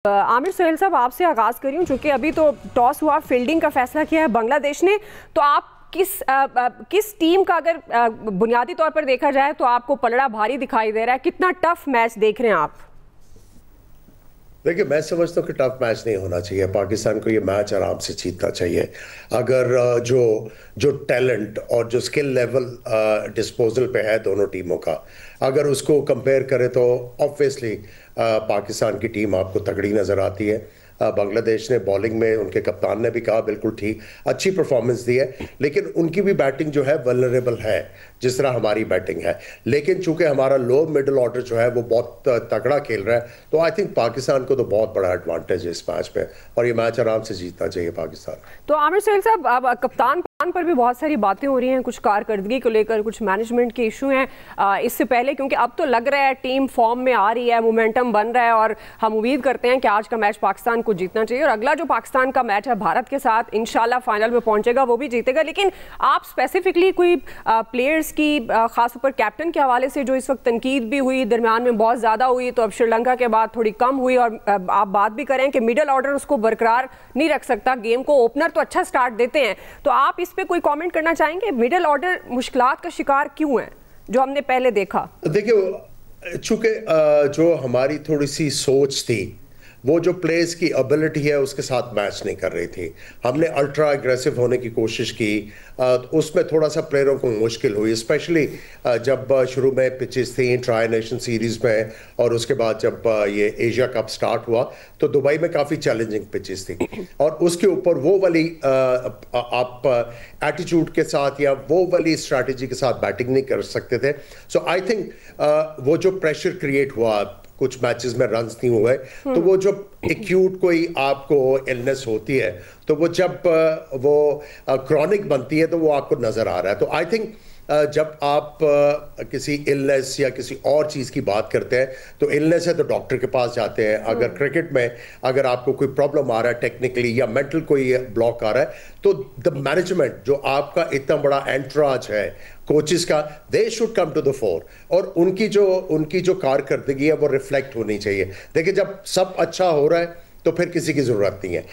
आमिर सुहेल साहब, आपसे आगाज़ करी हूँ, चूँकि अभी तो टॉस हुआ, फील्डिंग का फैसला किया है बांग्लादेश ने, तो आप किस टीम का अगर बुनियादी तौर पर देखा जाए तो आपको पलड़ा भारी दिखाई दे रहा है? कितना टफ मैच देख रहे हैं आप? देखिए, मैं समझता हूँ कि टफ मैच नहीं होना चाहिए। पाकिस्तान को ये मैच आराम से जीतना चाहिए। अगर जो जो टैलेंट और जो स्किल लेवल डिस्पोजल पे है दोनों टीमों का, अगर उसको कंपेयर करें तो ऑब्वियसली पाकिस्तान की टीम आपको तगड़ी नज़र आती है। बांग्लादेश ने बॉलिंग में, उनके कप्तान ने भी कहा, बिल्कुल ठीक, अच्छी परफॉर्मेंस दी है, लेकिन उनकी भी बैटिंग जो है वल्नरेबल है जिस तरह हमारी बैटिंग है। लेकिन चूंकि हमारा लो मिडिल ऑर्डर जो है वो बहुत तगड़ा खेल रहा है, तो आई थिंक पाकिस्तान को तो बहुत बड़ा एडवांटेज है इस मैच में, और ये मैच आराम से जीतना चाहिए पाकिस्तान। तो आमिर सुहेल साहब, अब कप्तान पर भी बहुत सारी बातें हो रही हैं, कुछ कारकर्दगी को लेकर, कुछ मैनेजमेंट के इशू हैं। इससे पहले, क्योंकि अब तो लग रहा है टीम फॉर्म में आ रही है, मोमेंटम बन रहा है, और हम उम्मीद करते हैं कि आज का मैच पाकिस्तान को जीतना चाहिए, और अगला जो पाकिस्तान का मैच है भारत के साथ, इंशाल्लाह फाइनल में पहुंचेगा, वो भी जीतेगा। लेकिन आप स्पेसिफिकली कोई प्लेयर्स की, खासतौर पर कैप्टन के हवाले से जो इस वक्त तनकीद भी हुई, दरमियान में बहुत ज़्यादा हुई, तो अब श्रीलंका के बाद थोड़ी कम हुई, और आप बात भी करें कि मिडल ऑर्डर उसको बरकरार नहीं रख सकता, गेम को ओपनर तो अच्छा स्टार्ट देते हैं, तो आप इस पे कोई कमेंट करना चाहेंगे? मिडिल ऑर्डर मुश्किलात का शिकार क्यों है जो हमने पहले देखा? देखिए, चूंकि जो हमारी थोड़ी सी सोच थी, वो जो प्लेयर्स की एबिलिटी है उसके साथ मैच नहीं कर रही थी। हमने अल्ट्रा एग्रेसिव होने की कोशिश की, उसमें थोड़ा सा प्लेयरों को मुश्किल हुई, स्पेशली जब शुरू में पिचेस थी ट्राई नेशन सीरीज़ में, और उसके बाद जब ये एशिया कप स्टार्ट हुआ तो दुबई में काफ़ी चैलेंजिंग पिचेस थी, और उसके ऊपर वो वाली आप एटीट्यूड के साथ या वो वाली स्ट्रैटेजी के साथ बैटिंग नहीं कर सकते थे। सो आई थिंक वो जो प्रेशर क्रिएट हुआ, कुछ मैचेस में रन्स नहीं हुए, तो वो जो एक्यूट कोई आपको इलनेस होती है, तो वो जब वो क्रॉनिक बनती है तो वो आपको नज़र आ रहा है। तो आई थिंक जब आप किसी इलनेस या किसी और चीज़ की बात करते हैं, तो इलनेस है तो डॉक्टर के पास जाते हैं। अगर क्रिकेट में अगर आपको कोई प्रॉब्लम आ रहा है टेक्निकली या मेंटल कोई ब्लॉक आ रहा है, तो द मैनेजमेंट जो आपका इतना बड़ा एंटराज है कोचेस का, they should come to the fore, और उनकी जो कारकर्दगी है वो रिफ्लेक्ट होनी चाहिए। देखिए, जब सब अच्छा हो रहा है तो फिर किसी की ज़रूरत नहीं है।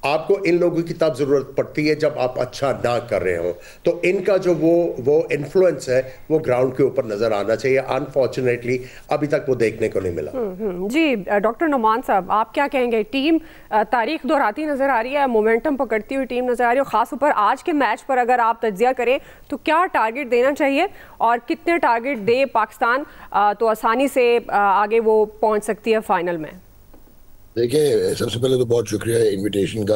आपको इन लोगों की तब ज़रूरत पड़ती है जब आप अच्छा ना कर रहे हो, तो इनका जो वो इन्फ्लुएंस है वो ग्राउंड के ऊपर नज़र आना चाहिए। अनफॉर्चुनेटली अभी तक वो देखने को नहीं मिला। जी, डॉक्टर नुमान साहब, आप क्या कहेंगे? टीम तारीख दोहराती नज़र आ रही है, मोमेंटम पकड़ती हुई टीम नज़र आ रही है, और ख़ासतौर पर आज के मैच पर अगर आप तज्जिया करें तो क्या टारगेट देना चाहिए, और कितने टारगेट दे पाकिस्तान तो आसानी से आगे वो पहुँच सकती है फाइनल में? देखिए, सबसे पहले तो बहुत शुक्रिया इनविटेशन का।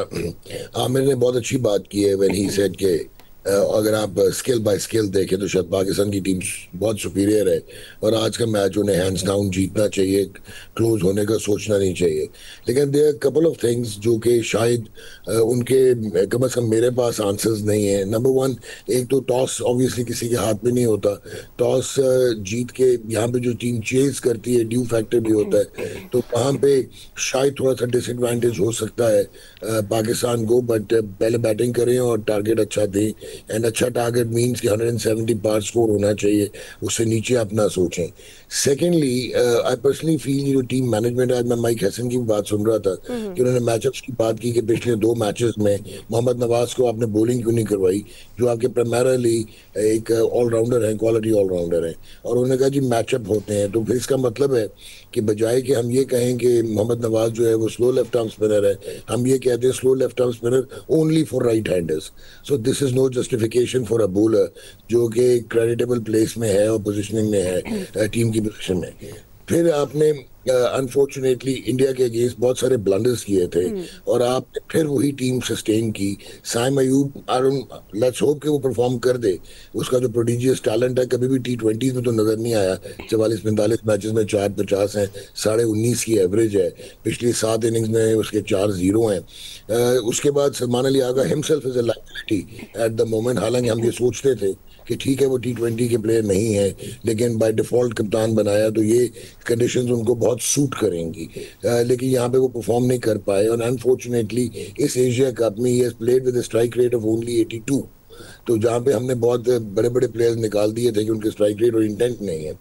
आमिर ने बहुत अच्छी बात की है व्हेन ही सेड के अगर आप स्किल बाय स्किल देखें तो शायद पाकिस्तान की टीम बहुत सुपीरियर है, और आज का मैच उन्हें हैंड्स डाउन जीतना चाहिए, क्लोज होने का सोचना नहीं चाहिए। लेकिन there are couple of things जो कि शायद उनके, कम से कम मेरे पास आंसर्स नहीं है। नंबर वन, एक तो टॉस ऑब्वियसली किसी के हाथ में नहीं होता। टॉस जीत के यहाँ पे जो टीम चेज करती है, ड्यू फैक्टर भी होता है, तो वहाँ पे शायद थोड़ा सा डिसएडवांटेज हो सकता है पाकिस्तान को, बट पहले बैटिंग करें और टारगेट अच्छा दें, एंड अच्छा टारगेट मींस कि 170 पार स्कोर होना चाहिए, उससे नीचे आप ना सोचें। सेकेंडली, आई पर्सनली फील जो टीम मैनेजमेंट, आज मैं माइक हसन की बात सुन रहा था कि उन्होंने मैचअप्स की बात की कि पिछले 2 मैचेस में मोहम्मद नवाज को आपने बॉलिंग क्यों नहीं करवाई, जो आपके प्राइमरली एक ऑलराउंडर हैं, क्वालिटी ऑलराउंडर हैं, और उन्होंने कहा जी मैचअप होते हैं। तो फिर इसका मतलब है कि बजाय कि हम ये कहें कि मोहम्मद नवाज जो है वो स्लो लेफ्ट आर्म स्पिनर है, हम ये कहते हैं slow left arm spinner only for right handers. So this is no justification for a bowler जो कि क्रेडिटेबल प्लेस में है और पोजीशनिंग में है, टीम की पोजीशन में। फिर आपने अनफॉर्चुनेटली इंडिया के अगेंस्ट बहुत सारे ब्लंडर्स किए थे, और आपने फिर वही टीम सस्टेन की। साइम अयूब, लेट्स होप कि वो परफॉर्म कर दे, उसका जो प्रोडिजियस टैलेंट है कभी भी T20 में तो नजर नहीं आया। 44-45 मैचेस में 450 हैं, 19.5 की एवरेज है, पिछली 7 इनिंग्स में उसके 4 0 हैं। उसके बाद Salman Ali Agha himself is a liability at the moment, हालांकि हम ये सोचते थे कि ठीक है वो T20 के प्लेयर नहीं है, लेकिन बाय डिफॉल्ट कप्तान बनाया तो ये कंडीशंस उनको बहुत सूट करेंगी, लेकिन यहाँ पे वो परफॉर्म नहीं कर पाए, और अनफॉर्चुनेटली इस एशिया कप में he has played with a strike rate of only 82, तो जहाँ पे हमने बहुत बड़े बड़े प्लेयर्स निकाल दिए थे कि उनके स्ट्राइक रेट और इंटेंट नहीं है।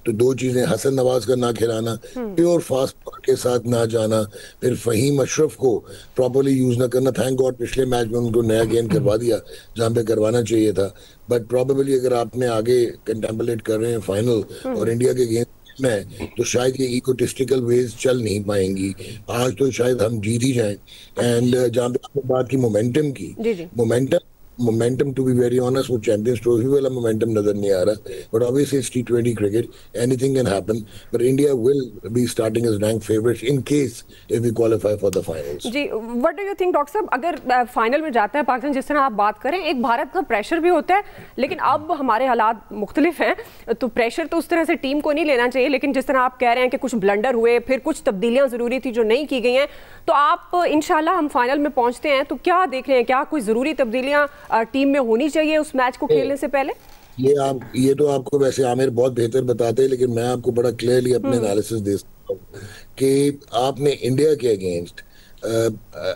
तो दो चीजें, हसन नवाज का ना खिलाना, प्योर फास्ट बॉल के साथ ना जाना, फिर फहीम अशरफ को प्रॉपरली यूज ना करना। थैंक गॉड पिछले मैच में उनको नया गेंद करवा दिया जहाँ पे करवाना चाहिए था, बट प्रॉबेबली अगर आपने आगे कंटेम्पलेट कर रहे हैं फाइनल और इंडिया के गेंद में, तो शायद ये इकोटिस्टिकल वेज चल नहीं पाएंगी। आज तो शायद हम जीत ही जाएं। एंड जहाँ पे आपने बात की मोमेंटम की, momentum to be very honest, वो चैंपियंस ट्रॉफी वाला मोमेंटम नजर नहीं आ रहा, but obviously it's T20 cricket, anything can happen, but India will be starting as rank favourites in case if we qualify for the finals. जी, what do you think doctor साहब, अगर final में जाता है पाकिस्तान, जिस तरह आप बात करें, एक भारत का प्रेशर भी होता है, लेकिन अब हमारे हालात मुख्तलिफ हैं, तो प्रेशर तो उस तरह से टीम को नहीं लेना चाहिए, लेकिन जिस तरह आप कह रहे हैं कि कुछ ब्लंडर हुए, फिर कुछ तब्दीलियां जरूरी थी जो नहीं की गई हैं, तो आप इंशाल्लाह हम फाइनल में पहुंचते हैं, तो क्या देख रहे हैं, क्या कोई जरूरी तब्दीलियां टीम में होनी चाहिए उस मैच को खेलने से पहले? ये तो आपको वैसे आमिर बहुत बेहतर बताते हैं, लेकिन मैं आपको बड़ा क्लियरली अपने एनालिसिस दे सकता हूँ कि आपने इंडिया के अगेंस्ट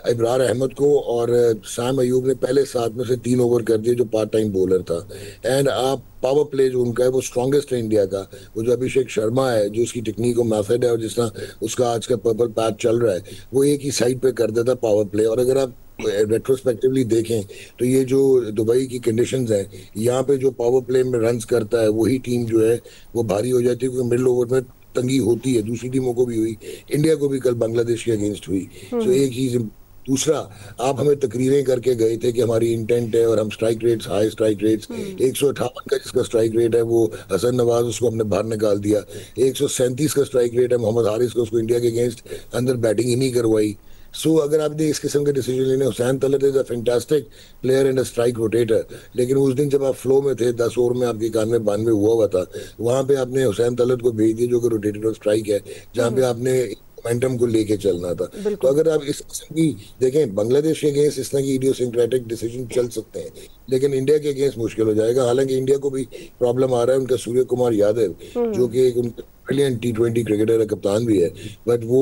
इब्रार अहमद को और साम अयूब ने पहले 7 में से 3 ओवर कर दिए, जो पार्ट टाइम बॉलर था। एंड आप पावर प्ले जो उनका है वो स्ट्रॉन्गेस्ट है इंडिया का, वो जो अभिषेक शर्मा है, जो उसकी टेक्निक और मेथड है और जिस तरह उसका आज का पर्पल पैच चल रहा है, वो एक ही साइड पे कर देता पावर प्ले। और अगर आप रेट्रोस्पेक्टिवली देखें तो ये जो दुबई की कंडीशंस हैं, यहाँ पे जो पावर प्ले में रन्स करता है वही टीम जो है वो भारी हो जाती है, क्योंकि मिडिल ओवर में तंगी होती है। दूसरी टीमों को भी हुई, इंडिया को भी कल बांग्लादेश के अगेंस्ट हुई। तो एक चीज। दूसरा, आप हमें तकरीरें करके गए थे कि हमारी इंटेंट है और हम strike rates, high strike rates, 158 का जिसका स्ट्राइक रेट है वो हसन नवाज, उसको हमने बाहर निकाल दिया। 137 का स्ट्राइक रेट है मोहम्मद हारिस को, उसको इंडिया के अगेंस्ट अंदर बैटिंग ही नहीं करवाई। सो अगर आपने इस किस्म के डिसीजन लेने, Hussain Talat is a fantastic player and a strike rotator, लेकिन उस दिन जब आप फ्लो में थे, 10 ओवर में आपके 91 हुआ था, वहां पे आपने हुसैन तलत को भेज दिया जो कि रोटेटर और स्ट्राइक है, जहां पे आपने मोमेंटम को लेके चलना था। तो अगर आप इस किस्म की देखें, बांग्लादेश के अगेंस्ट इस तरह की इडियोसिंक्रेटिक डिसीजन चल सकते हैं, लेकिन इंडिया के अगेंस्ट मुश्किल हो जाएगा। हालांकि इंडिया को भी प्रॉब्लम आ रहा है, उनका सूर्य कुमार यादव जो कि एक ब्रिलियंट T20 क्रिकेटर है, कप्तान भी है, बट वो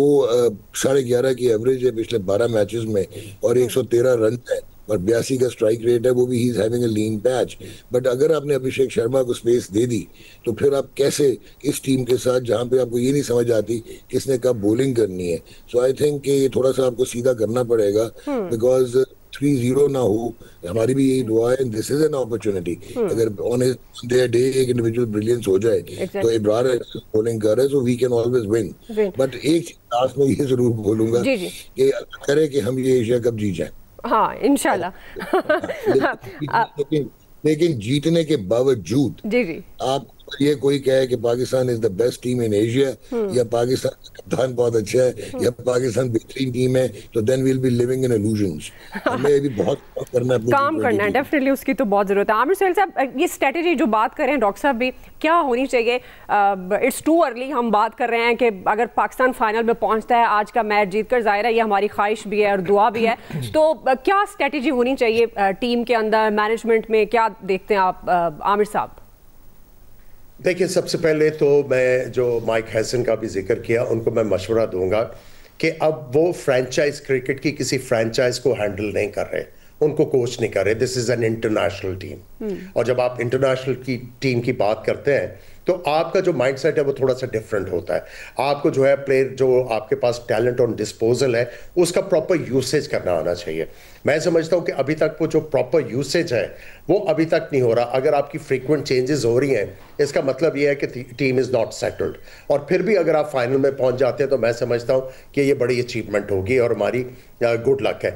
11.5 की एवरेज है पिछले 12 मैचेस में और 113 रन है और 82 का स्ट्राइक रेट है, वो भी he is having a lean patch. But अगर आपने अभिषेक शर्मा को स्पेस दे दी, तो फिर आप कैसे इस टीम के साथ, जहां पे आपको ये नहीं समझ आती किसने कब बॉलिंग करनी है। सो आई थिंक कि ये थोड़ा सा आपको सीधा करना पड़ेगा, बिकॉज 3-0 ना हो, हमारी भी यही दुआ है। This is an opportunity. अगर ऑन देयर डे एक इंडिविजुअल ब्रिलियंस हो जाए, तो इब्रार बॉलिंग कर रहे हैं, so we can always win. But एक लास्ट में ये जरूर बोलूंगा कि अल्लाह करे कि हम ये एशिया कप जीत जाए। हाँ, इंशाल्लाह। लेकिन जीतने के बावजूद आप ये कोई कहे कि Pakistan is the best team in Asia, या पाकिस्तान का कप्तान बहुत अच्छा है, या पाकिस्तान बेहतरीन टीम है, तो then we will be living in illusions. हमें भी बहुत काम करना है, डेफिनेटली उसकी तो बहुत जरूरत है। आमिर सुहेल साहब, ये स्ट्रेटेजी जो बात कर रहे हैं डॉक्टर साहब भी, क्या होनी चाहिए? इट्स टू अर्ली हम बात कर रहे हैं कि अगर पाकिस्तान फाइनल में पहुंचता है, आज का मैच जीतकर, जाहिर है ये हमारी ख्वाहिश भी है और दुआ भी है, तो क्या स्ट्रेटेजी होनी चाहिए टीम के अंदर, मैनेजमेंट में, क्या देखते हैं आप आमिर साहब? देखिए, सबसे पहले तो मैं जो माइक हैसन का भी जिक्र किया, उनको मैं मशवरा दूंगा कि अब वो फ्रेंचाइज क्रिकेट की किसी फ्रेंचाइज को हैंडल नहीं कर रहे, उनको कोच नहीं कर रहे। This is an international team, और जब आप इंटरनेशनल की टीम की बात करते हैं तो आपका जो माइंडसेट है वो थोड़ा सा डिफरेंट होता है। आपको जो है प्लेयर, जो आपके पास टैलेंट ऑन डिस्पोजल है, उसका प्रॉपर यूसेज करना आना चाहिए। मैं समझता हूं कि अभी तक वो जो प्रॉपर यूसेज है वो अभी तक नहीं हो रहा। अगर आपकी फ्रीक्वेंट चेंजेस हो रही हैं, इसका मतलब ये है कि टीम इज़ नॉट सेटल्ड, और फिर भी अगर आप फाइनल में पहुंच जाते हैं तो मैं समझता हूं कि ये बड़ी अचीवमेंट होगी और हमारी गुड लक है।